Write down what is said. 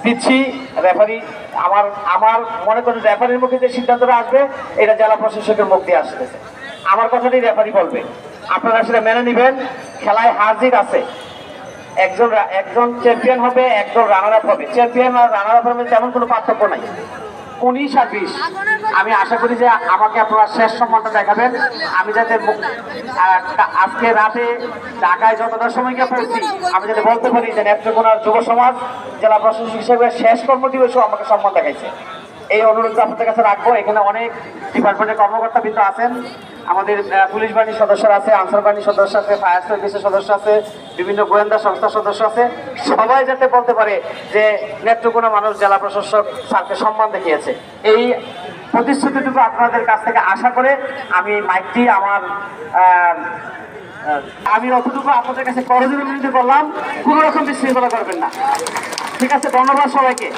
দিচ্ছি। রেফারি আমার আমার মনে করেন রেফারির মুখে যে সিদ্ধান্তটা আসবে এটা জেলা প্রশাসকের মুখ দিয়ে আসতেছে। আমার কথাটাই রেফারি বলবে, আপনারা সেটা মেনে নেবেন। খেলায় হার জিত আছে, একজন চ্যাম্পিয়ন হবে, একজন রানার আপ হবে। চ্যাম্পিয়ন আর রানার আপ হবে তেমন কোনো পার্থক্য নাই, 19 আর 20। আমি আশা করি যে আমাকে আপনারা শেষ সম্মানটা দেখাবেন। আমি যাতে আজকে রাতে ঢাকায় যতটা সময় গিয়ে পড়ছি আমি যাতে বলতে পারি যে নেত্রকোনার যুব সমাজ জেলা প্রশাসক হিসেবে শেষ কর্মদিবসেও আমাকে সম্মান দেখাইছে। এই অনুরোধ আপনাদের কাছে রাখবো। এখানে অনেক ডিপার্টমেন্টের কর্মকর্তা কিন্তু আছেন, আমাদের পুলিশ বাহিনীর সদস্য আছে, আনসার বাহিনীর সদস্য আছে, ফায়ার সার্ভিসের সদস্য আছে, বিভিন্ন গোয়েন্দা সংস্থার সদস্য আছে। সবাই যাতে বলতে পারে যে নেত্রকোনা মানুষ জেলা প্রশাসক স্যারকে সম্মান দেখিয়েছে। এই প্রতিশ্রুতিটুকু আপনাদের কাছ থেকে আশা করে আমি মাইকটি আমি অতটুকু আপনাদের কাছে করজোড়ে বিনতি করলাম, কোনো রকম বিশৃঙ্খলা করবেন না। ঠিক আছে, ধন্যবাদ সবাইকে।